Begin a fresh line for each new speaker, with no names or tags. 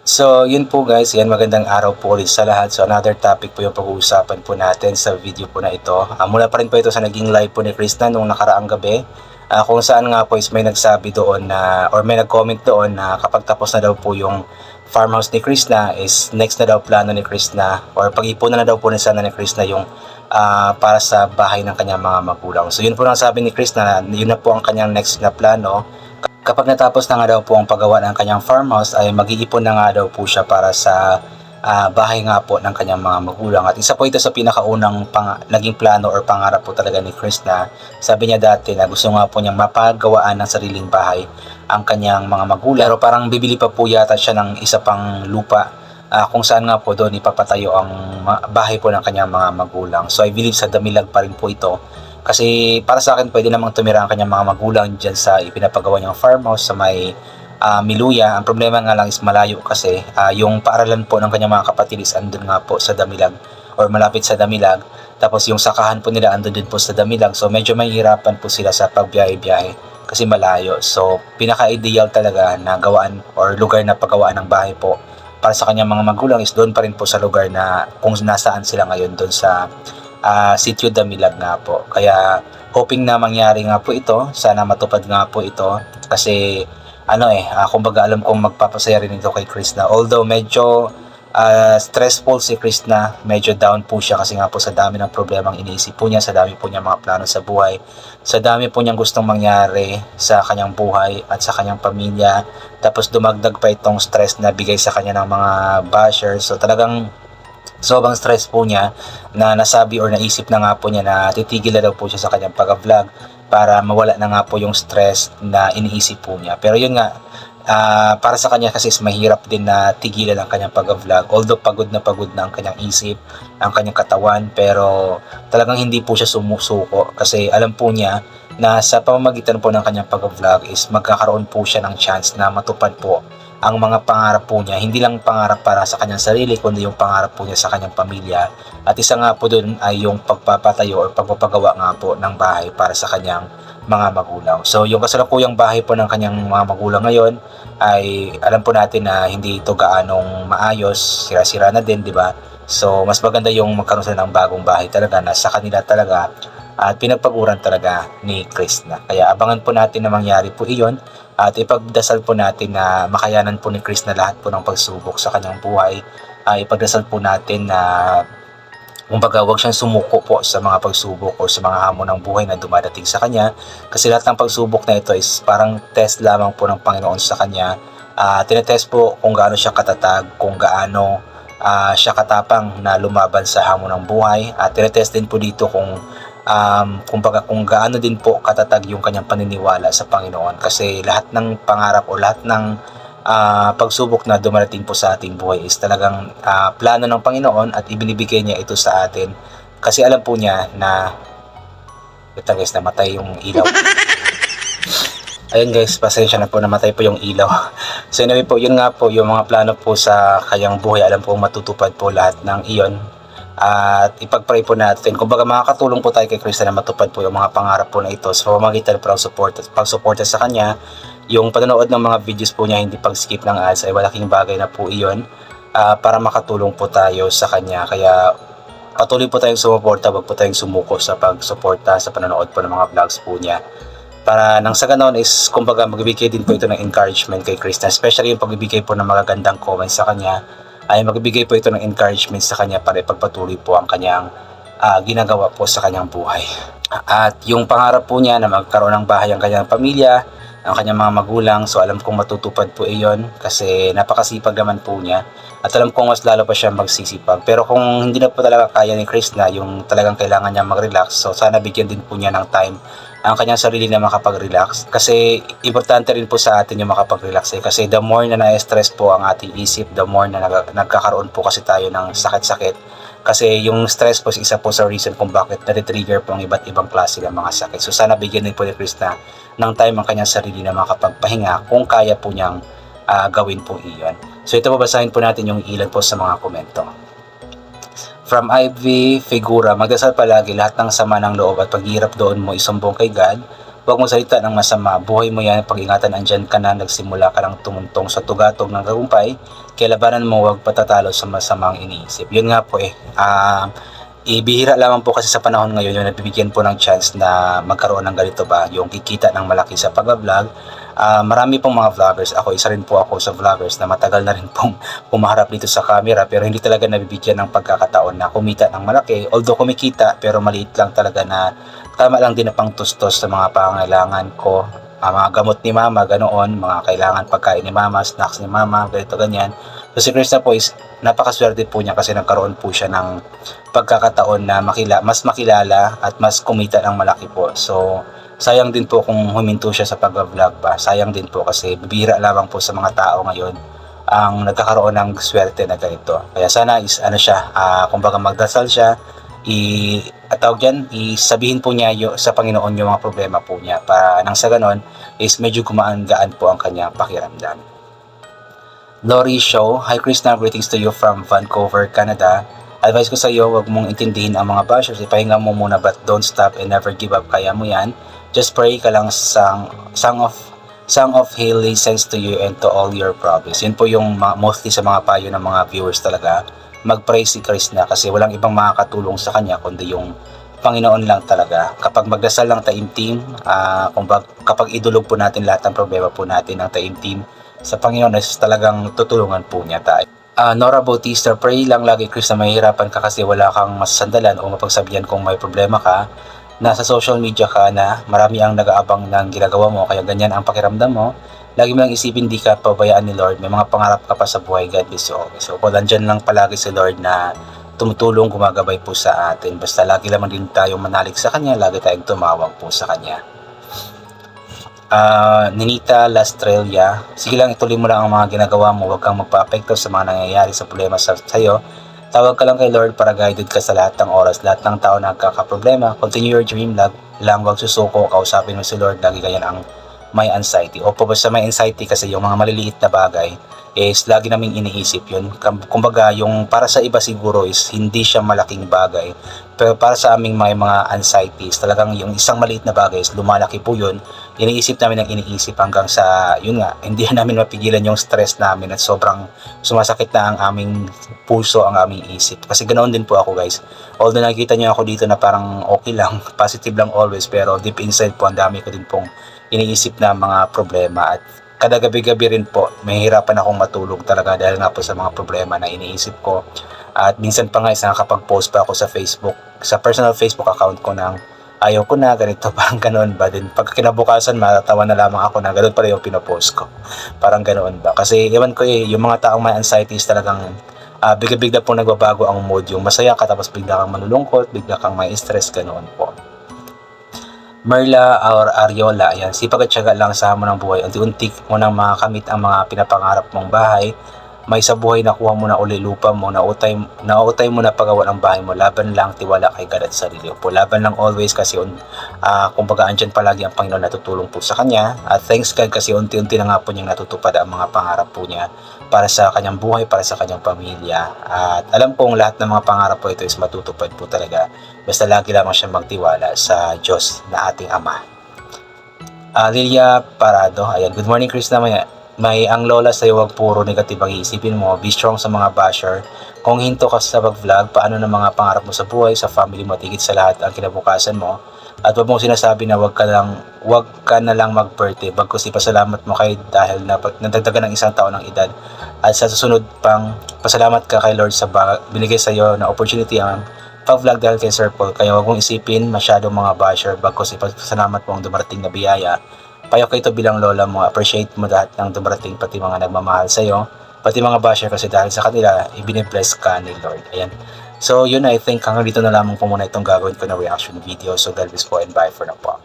So, yun po guys, yan magandang araw po ulit sa lahat. So, another topic po yung pag-uusapan po natin sa video po na ito. Mula pa rin po ito sa naging live po ni Krishna nung nakaraang gabi. Kung saan nga po is may nagsabi doon na, or may nag-comment doon na kapag tapos na daw po yung farmhouse ni Krishna is next na daw plano ni Krishna or pag-ipunan na daw po ni sana ni Krishna yung para sa bahay ng kanyang mga magulang. So, yun po lang sabi ni Krishna, yun na po ang kanyang next na plano. Kapag natapos na nga daw po ang paggawa ng kanyang farmhouse ay mag-iipon na nga daw po siya para sa bahay nga po ng kanyang mga magulang. At isa po ito sa pinakaunang naging plano or pangarap po talaga ni Krishna. Sabi niya dati na gusto nga po niyang mapagawaan ng sariling bahay ang kanyang mga magulang. Pero parang bibili pa po yata siya ng isa pang lupa kung saan nga po doon ipapatayo ang bahay po ng kanyang mga magulang. So I believe sa Damilag pa rin po ito. Kasi para sa akin, pwede namang tumira ang kanyang mga magulang dyan sa ipinapagawa niyang farmhouse sa may Miluya. Ang problema nga lang is malayo kasi yung paaralan po ng kanyang mga kapatid is andun nga po sa Damilag or malapit sa Damilag. Tapos yung sakahan po nila andun din po sa Damilag. So medyo mahihirapan po sila sa pagbiyahe-biyahe kasi malayo. So pinaka-ideal talaga na gawaan or lugar na paggawaan ng bahay po para sa kanyang mga magulang is doon pa rin po sa lugar na kung nasaan sila ngayon, doon sa Sitio Damilag nga po. Kaya hoping na mangyari nga po ito, sana matupad nga po ito kasi kumbaga alam kong magpapasaya rin ito kay Krishna. Although medyo stressful si Krishna, medyo down po siya kasi nga po sa dami ng problemang iniisip po niya, sa dami po niya mga plano sa buhay, sa dami po niyang gustong mangyari sa kanyang buhay at sa kanyang pamilya. Tapos dumagdag pa itong stress na bigay sa kanya ng mga bashers. So talagang sobrang stress po niya na nasabi or naisip na nga po niya na titigil na daw po siya sa kanyang pag-vlog para mawala na nga po yung stress na iniisip po niya. Pero yun nga, para sa kanya kasi is mahirap din na tigilan ang kanyang pag-vlog. Although pagod na ang kanyang isip, ang kanyang katawan, pero talagang hindi po siya sumusuko kasi alam po niya na sa pamamagitan po ng kanyang pag-vlog is magkakaroon po siya ng chance na matupad po ang mga pangarap po niya, hindi lang pangarap para sa kanyang sarili, kundi yung pangarap po niya sa kanyang pamilya. At isa nga po dun ay yung pagpapatayo o pagpapagawa nga po ng bahay para sa kanyang mga magulang. So yung kasalukuyang bahay po ng kanyang mga magulang ngayon ay alam po natin na hindi ito gaanong maayos, sira-sira na din, di ba? So mas maganda yung magkaroon sila ng bagong bahay talaga na sa kanila talaga at pinagpaguran talaga ni Krishna. Kaya abangan po natin na mangyari po iyon at ipagdasal po natin na makayanan po ni Krishna lahat po ng pagsubok sa kanyang buhay. Ipagdasal po natin na kumbaga huwag siyang sumuko po sa mga pagsubok o sa mga hamon ng buhay na dumadating sa kanya kasi lahat ng pagsubok na ito is parang test lamang po ng Panginoon sa kanya. Tinetest po kung gaano siya katatag, kung gaano siya katapang na lumaban sa hamon ng buhay at tinetest din po dito kumbaga kung gaano din po katatag yung kanyang paniniwala sa Panginoon kasi lahat ng pangarap o lahat ng pagsubok na dumarating po sa ating buhay is talagang plano ng Panginoon at ibinibigay niya ito sa atin kasi alam po niya na ito guys, namatay yung ilaw. Ayun guys, pasensya na po, namatay po yung ilaw. So anyway po, yun nga po yung mga plano po sa kanyang buhay. Alam po matutupad po lahat ng iyon at ipag-pray po natin. Kumbaga makakatulong po tayo kay Krishna na matupad po yung mga pangarap po na ito sa pamamagitan po ng pagsuporta sa kanya. Yung panonood ng mga videos po niya, hindi pag-skip ng ads ay malaking bagay na po iyon para makatulong po tayo sa kanya. Kaya patuloy po tayong sumuporta, wag po tayong sumuko sa pagsuporta sa panonood po ng mga vlogs po niya. Para nang sa ganon is kumbaga magbibigay din po ito ng encouragement kay Krishna, especially yung pagbibigay po ng magagandang comments sa kanya ay magbibigay po ito ng encouragement sa kanya para ipagpatuloy po ang kanyang ginagawa po sa kanyang buhay. At yung pangarap po niya na magkaroon ng bahay ang kanyang pamilya, ang kanyang mga magulang, so alam kong matutupad po iyon kasi napakasipag naman po niya at alam kong mas lalo pa siya magsisipag. Pero kung hindi na po talaga kaya ni Krishna yung talagang kailangan niya mag-relax, so sana bigyan din po niya ng time ang kanyang sarili na makapag-relax kasi importante rin po sa atin yung makapag-relax kasi the more na na-stress po ang ating isip, the more na nagkakaroon po kasi tayo ng sakit-sakit kasi yung stress po isa po sa reason kung bakit na-trigger po ang iba't ibang klase ng mga sakit. So sana bigyan din po ni Krishna ng time ang kanyang sarili na makapagpahinga kung kaya po niyang gawin po iyon. So ito, babasahin po natin yung ilan po sa mga komento. From Ivy Figura, magdasal palagi lahat ng sama ng loob at paghihirap doon mo isumbong kay God Huwag mo salita ng masama, buhay mo yan, pag-ingatan, andyan ka na, nagsimula ka ng tumuntong sa tugatog ng tagumpay, kaya labanan mo, huwag patatalo sa masamang iniisip. Yun nga po ibihira lamang po kasi sa panahon ngayon yung nabibigyan po ng chance na magkaroon ng ganito ba, yung kikita ng malaki sa pag-vlog. Marami pong mga vloggers, ako isa rin po ako sa vloggers na matagal na rin pong pumaharap dito sa camera pero hindi talaga nabibigyan ng pagkakataon na kumita ng malaki. Although kumikita pero maliit lang talaga na tama lang din na pang tustos sa mga pangangailangan ko. Mga gamot ni mama, ganoon, mga kailangan pagkain ni mama, snacks ni mama, ganito ganyan. So si Krista po is napakaswerte po niya kasi nagkaroon po siya ng pagkakataon na mas makilala at mas kumita ng malaki po. So sayang din po kung huminto siya sa pag-vlog pa. Sayang din po kasi bibira lamang po sa mga tao ngayon ang nagkakaroon ng swerte na ganito. Kaya sana is kumbaga magdasal siya, isabihin po niya sa Panginoon yung mga problema po niya para nang sa ganon is medyo gumaan-gaan po ang kanyang pakiramdam. Lori Show, Hi Krishna, greetings to you from Vancouver, Canada. Advice ko sa iyo, wag mong intindihin ang mga bashers, ipahinga mo muna but don't stop and never give up, kaya mo yan. Just pray ka lang, Song of Hill listens to you and to all your problems. Yun po yung mostly sa mga payo ng mga viewers talaga. Mag-pray si Krishna kasi walang ibang makakatulong sa kanya kundi yung Panginoon lang talaga. Kapag magdasal ng taimtim, kapag idulog po natin lahat ng problema po natin ng taimtim sa Panginoon, talagang tutulungan po niya tayo. Nora Bautista, pray lang lagi Krishna, mahihirapan ka kasi wala kang masasandalan o mapagsabihan kung may problema ka. Nasa social media ka na, marami ang nag-aabang ng ginagawa mo, kaya ganyan ang pakiramdam mo. Lagi mo lang isipin, di ka pabayaan ni Lord, may mga pangarap ka pa sa buhay, God bless you always. So, nandyan lang palagi si Lord na tumutulong, gumagabay po sa atin. Basta lagi lamang din tayong manalig sa Kanya, lagi tayong tumawag po sa Kanya. Ninita Lastrella, sige lang, ituloy mo lang ang mga ginagawa mo, huwag kang magpa-apekto sa mga nangyayari sa problema sa'yo. Tawag ka lang kay Lord para guided ka sa lahat ng oras. Lahat ng tao nagkakaproblema, continue your dream lang, huwag susuko, kausapin mo si Lord, lagi ganyan ang may anxiety. O basta may anxiety kasi yung mga maliliit na bagay is lagi naming iniisip yun. Kumbaga yung para sa iba siguro is hindi siya malaking bagay, pero para sa aming may mga anxieties, talagang yung isang maliit na bagay is lumalaki po yun. Iniisip namin ang iniisip hanggang sa yun nga, hindi namin mapigilan yung stress namin at sobrang sumasakit na ang aming puso, ang aming isip. Kasi ganoon din po ako guys. Although nakikita niyo ako dito na parang okay lang, positive lang always, pero deep inside po ang dami ko din pong iniisip na mga problema at kada gabi-gabi rin po mahihirapan akong matulog talaga dahil nga po sa mga problema na iniisip ko. At minsan pa nga nakakapag-post pa ako sa Facebook, sa personal Facebook account ko ng ayaw ko na ganito, parang ganoon ba din. Pag kinabukasan matatawa na lamang ako na ganoon pala yung pinopost ko, parang ganoon ba, kasi ewan ko yung mga taong may anxieties talagang bigla-bigla po nagbabago ang mood, yung masaya ka tapos bigla kang malulungkot, bigla kang may stress, ganoon po. Merla or Ariola, ayan, sipag at syaga lang sa hamon ng buhay. Unti-unti mo nang makakamit ang mga pinapangarap mong bahay. May sa buhay nakuha mo na uli lupa mo, nautay mo na pagawa ng bahay mo. Laban lang, tiwala kay God at sarili po. Laban lang always kasi kumbaga andyan palagi ang Panginoon na tutulong po sa kanya. At thanks God kasi unti-unti na nga po niyang natutupad ang mga pangarap po niya para sa kanyang buhay, para sa kanyang pamilya. At alam kong lahat ng mga pangarap po ito is matutupad po talaga. Basta lagi lamang siya magtiwala sa Diyos na ating Ama. Lilia Parado, ayan, good morning Krishna, may ang lola sa'yo, wag puro negative ang iisipin mo, be strong sa mga basher. Kung hinto ka sa pag-vlog, paano na mga pangarap mo sa buhay, sa family mo, tigit sa lahat ang kinabukasan mo. At wag mong sinasabi na wag ka na lang mag-birthday, bagkus ipasalamat mo kay dahil nadagdagan ng isang taon ng edad. At sa susunod pang pasalamat ka kay Lord sa binigay sa'yo na opportunity ang pag-vlog dahil kay Sir Paul. Kaya wag mong isipin masyadong mga basher, bagkus ipasalamat mo ang dumarating na biyaya. Payo ka ito bilang lola mo, appreciate mo lahat ng dumarating, pati mga nagmamahal sa'yo, pati mga basher kasi dahil sa kanila, ibinibless ka ni Lord. Ayan. So yun, I think hanggang dito na lamang po muna itong gagawin ko na reaction video. So God bless po and bye for now po.